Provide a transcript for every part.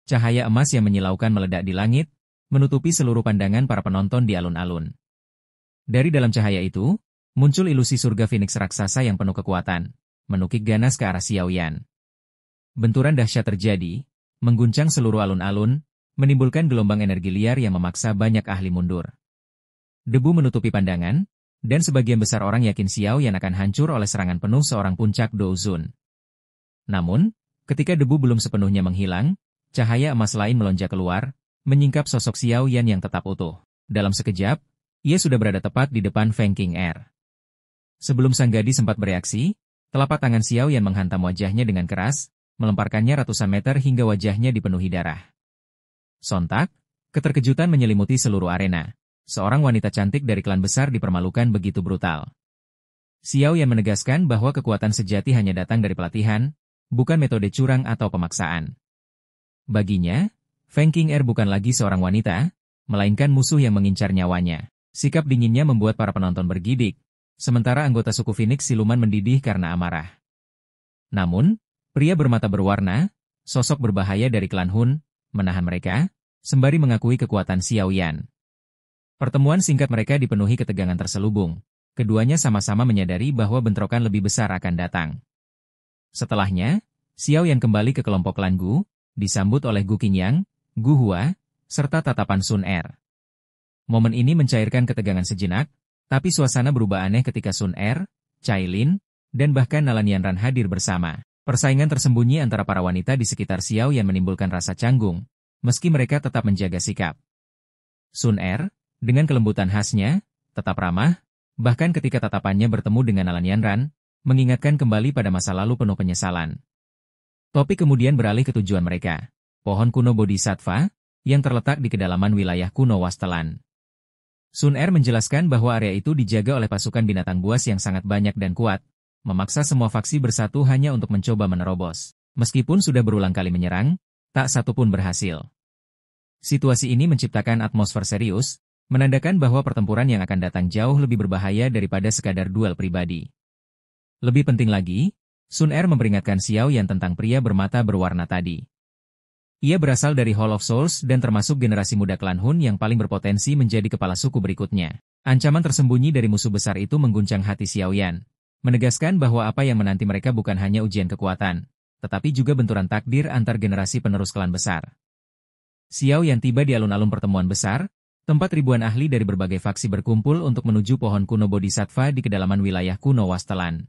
Cahaya emas yang menyilaukan meledak di langit, menutupi seluruh pandangan para penonton di alun-alun. Dari dalam cahaya itu, muncul ilusi surga Phoenix raksasa yang penuh kekuatan, menukik ganas ke arah Xiao Yan. Benturan dahsyat terjadi, mengguncang seluruh alun-alun, menimbulkan gelombang energi liar yang memaksa banyak ahli mundur. Debu menutupi pandangan, dan sebagian besar orang yakin Xiao Yan akan hancur oleh serangan penuh seorang puncak Douzun. Namun, ketika debu belum sepenuhnya menghilang, cahaya emas lain melonjak keluar, menyingkap sosok Xiao Yan yang tetap utuh. Dalam sekejap, ia sudah berada tepat di depan Feng King Er. Sebelum sang gadis sempat bereaksi, telapak tangan Xiao Yan menghantam wajahnya dengan keras, melemparkannya ratusan meter hingga wajahnya dipenuhi darah. Sontak, keterkejutan menyelimuti seluruh arena. Seorang wanita cantik dari klan besar dipermalukan begitu brutal. Xiao Yan menegaskan bahwa kekuatan sejati hanya datang dari pelatihan, bukan metode curang atau pemaksaan. Baginya, Feng King Er bukan lagi seorang wanita, melainkan musuh yang mengincar nyawanya. Sikap dinginnya membuat para penonton bergidik, sementara anggota suku Phoenix siluman mendidih karena amarah. Namun, pria bermata berwarna, sosok berbahaya dari klan Hun, menahan mereka, sembari mengakui kekuatan Xiao Yan. Pertemuan singkat mereka dipenuhi ketegangan terselubung. Keduanya sama-sama menyadari bahwa bentrokan lebih besar akan datang. Setelahnya, Xiao Yan kembali ke kelompok klan Gu, disambut oleh Gu Qingyang, Gu Hua, serta tatapan Sun Er. Momen ini mencairkan ketegangan sejenak, tapi suasana berubah aneh ketika Sun Er, Cai Lin, dan bahkan Nalanian Ran hadir bersama. Persaingan tersembunyi antara para wanita di sekitar Xiao Yan menimbulkan rasa canggung, meski mereka tetap menjaga sikap. Sun Er, dengan kelembutan khasnya, tetap ramah, bahkan ketika tatapannya bertemu dengan Nalanian Ran, mengingatkan kembali pada masa lalu penuh penyesalan. Topik kemudian beralih ke tujuan mereka, pohon kuno Bodhisattva, yang terletak di kedalaman wilayah kuno Wastelan. Sun Er menjelaskan bahwa area itu dijaga oleh pasukan binatang buas yang sangat banyak dan kuat, memaksa semua faksi bersatu hanya untuk mencoba menerobos. Meskipun sudah berulang kali menyerang, tak satu pun berhasil. Situasi ini menciptakan atmosfer serius, menandakan bahwa pertempuran yang akan datang jauh lebih berbahaya daripada sekadar duel pribadi. Lebih penting lagi, Sun Er memperingatkan Xiao Yan tentang pria bermata berwarna tadi. Ia berasal dari Hall of Souls dan termasuk generasi muda klan Hun yang paling berpotensi menjadi kepala suku berikutnya. Ancaman tersembunyi dari musuh besar itu mengguncang hati Xiao Yan, menegaskan bahwa apa yang menanti mereka bukan hanya ujian kekuatan, tetapi juga benturan takdir antar generasi penerus klan besar. Xiao Yan tiba di alun-alun pertemuan besar, tempat ribuan ahli dari berbagai faksi berkumpul untuk menuju pohon kuno Bodhisattva di kedalaman wilayah kuno Wastelan.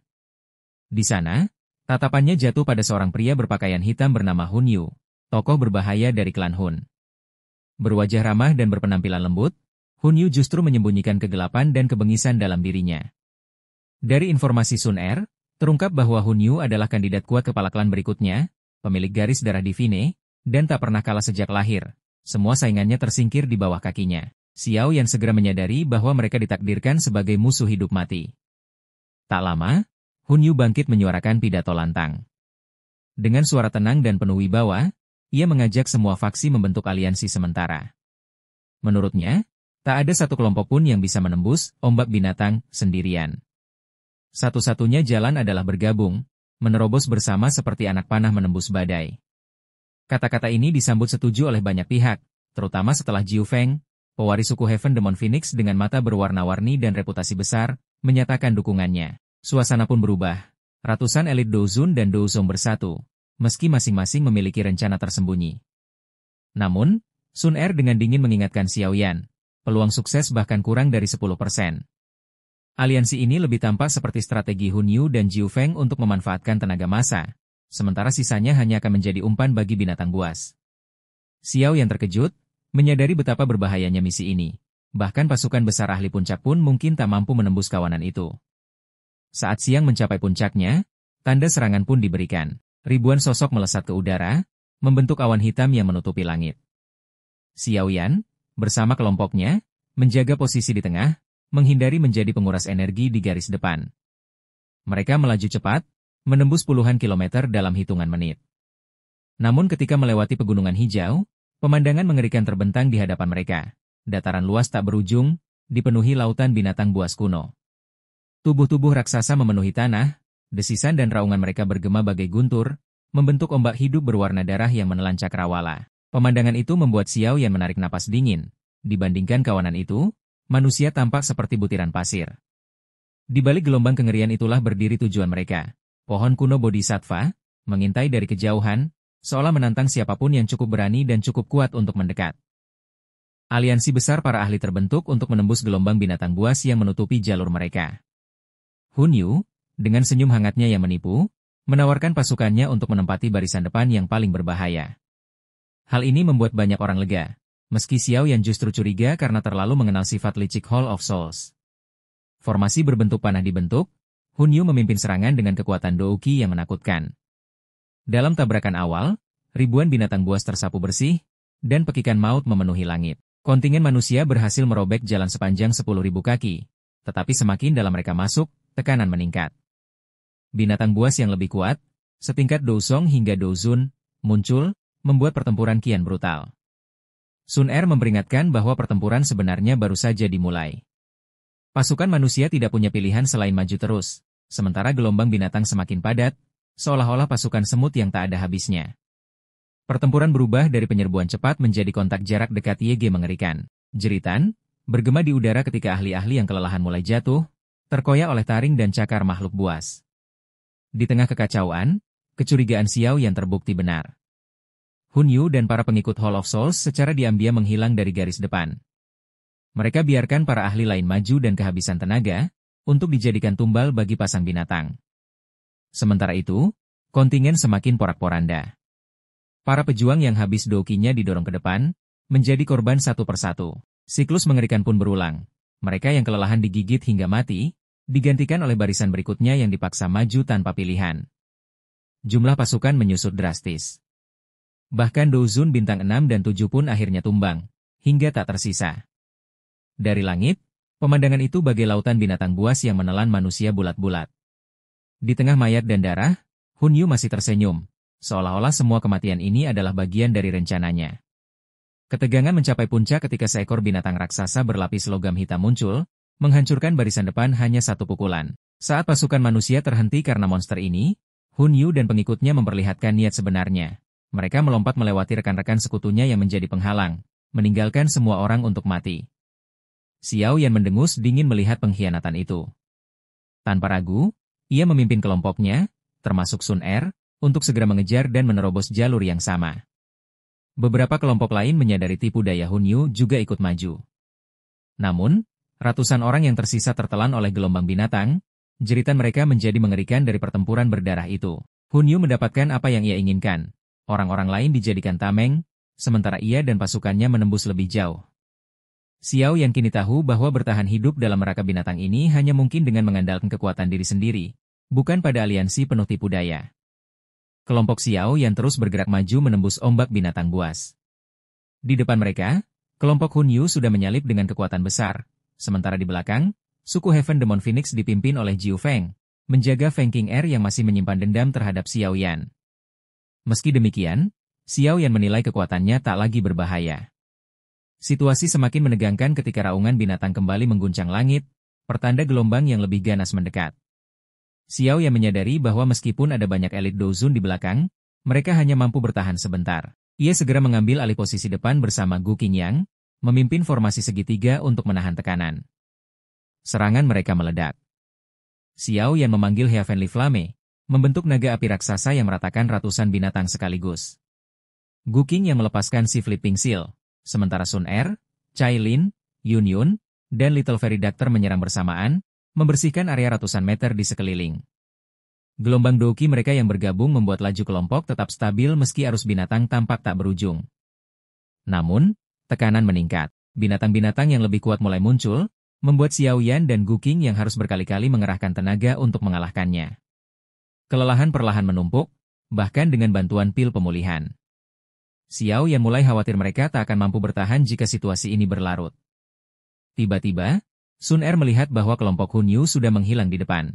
Di sana, tatapannya jatuh pada seorang pria berpakaian hitam bernama Hun Yu, tokoh berbahaya dari klan Hun. Berwajah ramah dan berpenampilan lembut, Hun Yu justru menyembunyikan kegelapan dan kebengisan dalam dirinya. Dari informasi Sun Er, terungkap bahwa Hun Yu adalah kandidat kuat kepala klan berikutnya, pemilik garis darah Divine, dan tak pernah kalah sejak lahir. Semua saingannya tersingkir di bawah kakinya. Xiao Yan segera menyadari bahwa mereka ditakdirkan sebagai musuh hidup mati. Tak lama, Hun Yu bangkit menyuarakan pidato lantang. Dengan suara tenang dan penuh wibawa, ia mengajak semua faksi membentuk aliansi sementara. Menurutnya, tak ada satu kelompok pun yang bisa menembus ombak binatang sendirian. Satu-satunya jalan adalah bergabung, menerobos bersama seperti anak panah menembus badai. Kata-kata ini disambut setuju oleh banyak pihak, terutama setelah Jiu Feng, pewaris suku Heaven Demon Phoenix dengan mata berwarna-warni dan reputasi besar, menyatakan dukungannya. Suasana pun berubah. Ratusan elit Douzun dan Douzong bersatu, meski masing-masing memiliki rencana tersembunyi. Namun, Sun Er dengan dingin mengingatkan Xiao Yan, peluang sukses bahkan kurang dari 10%. Aliansi ini lebih tampak seperti strategi Hun Yu dan Jiu Feng untuk memanfaatkan tenaga massa, sementara sisanya hanya akan menjadi umpan bagi binatang buas. Xiao Yan terkejut, menyadari betapa berbahayanya misi ini. Bahkan pasukan besar ahli puncak pun mungkin tak mampu menembus kawanan itu. Saat siang mencapai puncaknya, tanda serangan pun diberikan. Ribuan sosok melesat ke udara, membentuk awan hitam yang menutupi langit. Xiao Yan, bersama kelompoknya, menjaga posisi di tengah, menghindari menjadi penguras energi di garis depan. Mereka melaju cepat, menembus puluhan kilometer dalam hitungan menit. Namun ketika melewati pegunungan hijau, pemandangan mengerikan terbentang di hadapan mereka. Dataran luas tak berujung, dipenuhi lautan binatang buas kuno. Tubuh-tubuh raksasa memenuhi tanah, desisan dan raungan mereka bergema bagai guntur, membentuk ombak hidup berwarna darah yang menelan cakrawala. Pemandangan itu membuat Xiao Yan menarik napas dingin. Dibandingkan kawanan itu, manusia tampak seperti butiran pasir. Di balik gelombang kengerian itulah berdiri tujuan mereka. Pohon kuno Bodhisattva, mengintai dari kejauhan, seolah menantang siapapun yang cukup berani dan cukup kuat untuk mendekat. Aliansi besar para ahli terbentuk untuk menembus gelombang binatang buas yang menutupi jalur mereka. Hun Yu, dengan senyum hangatnya yang menipu, menawarkan pasukannya untuk menempati barisan depan yang paling berbahaya. Hal ini membuat banyak orang lega, meski Xiao Yan justru curiga karena terlalu mengenal sifat licik Hall of Souls. Formasi berbentuk panah dibentuk, Hun Yu memimpin serangan dengan kekuatan Douqi yang menakutkan. Dalam tabrakan awal, ribuan binatang buas tersapu bersih, dan pekikan maut memenuhi langit. Kontingen manusia berhasil merobek jalan sepanjang 10.000 kaki, tetapi semakin dalam mereka masuk, tekanan meningkat. Binatang buas yang lebih kuat, setingkat Douzong hingga Douzun, muncul, membuat pertempuran kian brutal. Sun Er memperingatkan bahwa pertempuran sebenarnya baru saja dimulai. Pasukan manusia tidak punya pilihan selain maju terus, sementara gelombang binatang semakin padat, seolah-olah pasukan semut yang tak ada habisnya. Pertempuran berubah dari penyerbuan cepat menjadi kontak jarak dekat YG mengerikan. Jeritan bergema di udara ketika ahli-ahli yang kelelahan mulai jatuh, terkoyak oleh taring dan cakar makhluk buas. Di tengah kekacauan, kecurigaan Xiao yang terbukti benar. Hun Yu dan para pengikut Hall of Souls secara diam-diam menghilang dari garis depan. Mereka biarkan para ahli lain maju dan kehabisan tenaga, untuk dijadikan tumbal bagi pasang binatang. Sementara itu, kontingen semakin porak-poranda. Para pejuang yang habis douqinya didorong ke depan, menjadi korban satu persatu. Siklus mengerikan pun berulang. Mereka yang kelelahan digigit hingga mati, digantikan oleh barisan berikutnya yang dipaksa maju tanpa pilihan. Jumlah pasukan menyusut drastis. Bahkan Douzun bintang 6 dan 7 pun akhirnya tumbang, hingga tak tersisa. Dari langit, pemandangan itu bagai lautan binatang buas yang menelan manusia bulat-bulat. Di tengah mayat dan darah, Hun Yu masih tersenyum, seolah-olah semua kematian ini adalah bagian dari rencananya. Ketegangan mencapai puncak ketika seekor binatang raksasa berlapis logam hitam muncul, menghancurkan barisan depan hanya satu pukulan. Saat pasukan manusia terhenti karena monster ini, Hun Yu dan pengikutnya memperlihatkan niat sebenarnya. Mereka melompat melewati rekan-rekan sekutunya yang menjadi penghalang, meninggalkan semua orang untuk mati. Xiao Yan mendengus dingin melihat pengkhianatan itu. Tanpa ragu, ia memimpin kelompoknya, termasuk Sun Er, untuk segera mengejar dan menerobos jalur yang sama. Beberapa kelompok lain menyadari tipu daya Hun Yu juga ikut maju. Namun, ratusan orang yang tersisa tertelan oleh gelombang binatang, jeritan mereka menjadi mengerikan dari pertempuran berdarah itu. Hun Yu mendapatkan apa yang ia inginkan. Orang-orang lain dijadikan tameng, sementara ia dan pasukannya menembus lebih jauh. Xiao Yan kini tahu bahwa bertahan hidup dalam neraka binatang ini hanya mungkin dengan mengandalkan kekuatan diri sendiri, bukan pada aliansi penuh tipu daya. Kelompok Xiao Yan terus bergerak maju menembus ombak binatang buas. Di depan mereka, kelompok Hun Yu sudah menyalip dengan kekuatan besar, sementara di belakang, suku Heaven Demon Phoenix dipimpin oleh Jiu Feng, menjaga Feng King Er yang masih menyimpan dendam terhadap Xiao Yan. Meski demikian, Xiao Yan menilai kekuatannya tak lagi berbahaya. Situasi semakin menegangkan ketika raungan binatang kembali mengguncang langit, pertanda gelombang yang lebih ganas mendekat. Xiao Yan menyadari bahwa meskipun ada banyak elit Douzun di belakang, mereka hanya mampu bertahan sebentar. Ia segera mengambil alih posisi depan bersama Gu Qingyang, memimpin formasi segitiga untuk menahan tekanan. Serangan mereka meledak. Xiao Yan memanggil Heavenly Flame, membentuk naga api raksasa yang meratakan ratusan binatang sekaligus. Gu Qing yang melepaskan si Flipping Seal, sementara Sun Er, Cai Lin, Yun Yun, dan Little Fairy Doctor menyerang bersamaan, membersihkan area ratusan meter di sekeliling. Gelombang douqi mereka yang bergabung membuat laju kelompok tetap stabil meski arus binatang tampak tak berujung. Namun, tekanan meningkat. Binatang-binatang yang lebih kuat mulai muncul, membuat Xiao Yan dan Gu Qing yang harus berkali-kali mengerahkan tenaga untuk mengalahkannya. Kelelahan perlahan menumpuk, bahkan dengan bantuan pil pemulihan. Xiao Yan mulai khawatir mereka tak akan mampu bertahan jika situasi ini berlarut. Tiba-tiba, Sun Er melihat bahwa kelompok Hun Yu sudah menghilang di depan.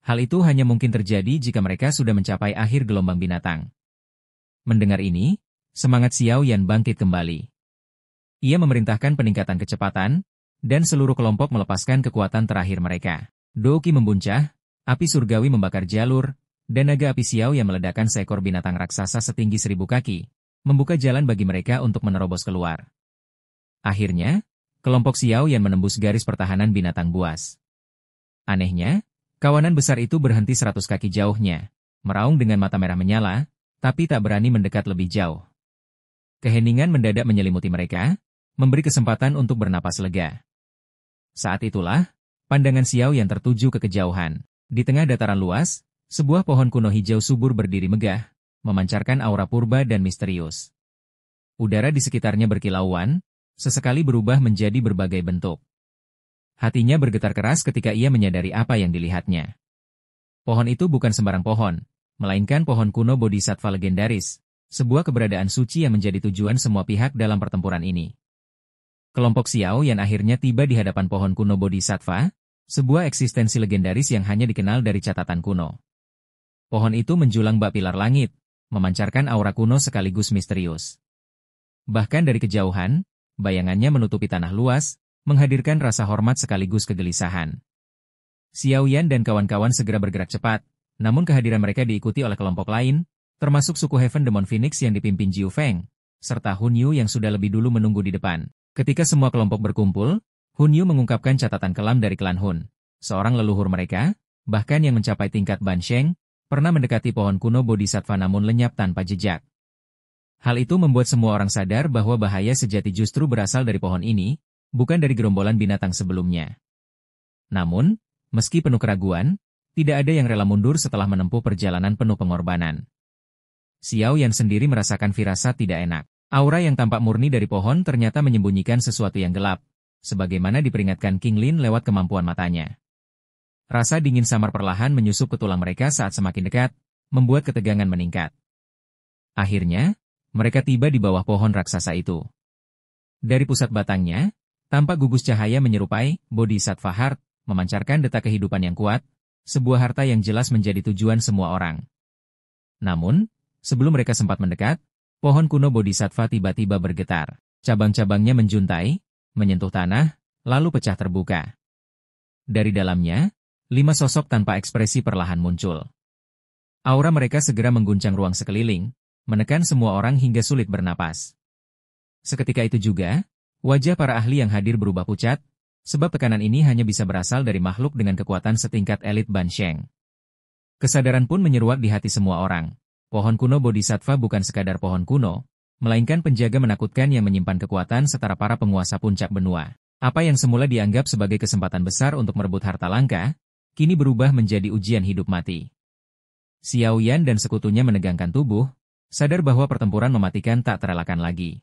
Hal itu hanya mungkin terjadi jika mereka sudah mencapai akhir gelombang binatang. Mendengar ini, semangat Xiao Yan bangkit kembali. Ia memerintahkan peningkatan kecepatan, dan seluruh kelompok melepaskan kekuatan terakhir mereka. Douqi membuncah, api surgawi membakar jalur, dan naga api Xiao yang meledakkan seekor binatang raksasa setinggi 1000 kaki, membuka jalan bagi mereka untuk menerobos keluar. Akhirnya, kelompok Xiao Yan menembus garis pertahanan binatang buas. Anehnya, kawanan besar itu berhenti 100 kaki jauhnya, meraung dengan mata merah menyala, tapi tak berani mendekat lebih jauh. Keheningan mendadak menyelimuti mereka, memberi kesempatan untuk bernapas lega. Saat itulah, pandangan Xiao Yan tertuju ke kejauhan. Di tengah dataran luas, sebuah pohon kuno hijau subur berdiri megah, memancarkan aura purba dan misterius. Udara di sekitarnya berkilauan, sesekali berubah menjadi berbagai bentuk. Hatinya bergetar keras ketika ia menyadari apa yang dilihatnya. Pohon itu bukan sembarang pohon, melainkan pohon kuno bodhisattva legendaris, sebuah keberadaan suci yang menjadi tujuan semua pihak dalam pertempuran ini. Kelompok Xiao Yan akhirnya tiba di hadapan pohon kuno bodhisattva, sebuah eksistensi legendaris yang hanya dikenal dari catatan kuno. Pohon itu menjulang bak pilar langit, memancarkan aura kuno sekaligus misterius. Bahkan dari kejauhan, bayangannya menutupi tanah luas, menghadirkan rasa hormat sekaligus kegelisahan. Xiao Yan dan kawan-kawan segera bergerak cepat, namun kehadiran mereka diikuti oleh kelompok lain, termasuk suku Heaven Demon Phoenix yang dipimpin Jiu Feng, serta Hun Yu yang sudah lebih dulu menunggu di depan. Ketika semua kelompok berkumpul, Hun Yu mengungkapkan catatan kelam dari klan Hun. Seorang leluhur mereka, bahkan yang mencapai tingkat Ban Sheng, pernah mendekati pohon kuno bodhisattva namun lenyap tanpa jejak. Hal itu membuat semua orang sadar bahwa bahaya sejati justru berasal dari pohon ini, bukan dari gerombolan binatang sebelumnya. Namun, meski penuh keraguan, tidak ada yang rela mundur setelah menempuh perjalanan penuh pengorbanan. Xiao Yan sendiri merasakan firasat tidak enak. Aura yang tampak murni dari pohon ternyata menyembunyikan sesuatu yang gelap, sebagaimana diperingatkan King Lin lewat kemampuan matanya. Rasa dingin samar perlahan menyusup ke tulang mereka saat semakin dekat, membuat ketegangan meningkat. Akhirnya, mereka tiba di bawah pohon raksasa itu. Dari pusat batangnya, tampak gugus cahaya menyerupai Bodhisattva Heart, memancarkan detak kehidupan yang kuat, sebuah harta yang jelas menjadi tujuan semua orang. Namun, sebelum mereka sempat mendekat, pohon kuno bodhisattva tiba-tiba bergetar. Cabang-cabangnya menjuntai, menyentuh tanah, lalu pecah terbuka. Dari dalamnya, 5 sosok tanpa ekspresi perlahan muncul. Aura mereka segera mengguncang ruang sekeliling, menekan semua orang hingga sulit bernapas. Seketika itu juga, wajah para ahli yang hadir berubah pucat, sebab tekanan ini hanya bisa berasal dari makhluk dengan kekuatan setingkat elit Ban Sheng. Kesadaran pun menyeruak di hati semua orang. Pohon kuno bodhisattva bukan sekadar pohon kuno, melainkan penjaga menakutkan yang menyimpan kekuatan setara para penguasa puncak benua. Apa yang semula dianggap sebagai kesempatan besar untuk merebut harta langka, kini berubah menjadi ujian hidup mati. Xiao Yan dan sekutunya menegangkan tubuh, sadar bahwa pertempuran mematikan tak terelakkan lagi.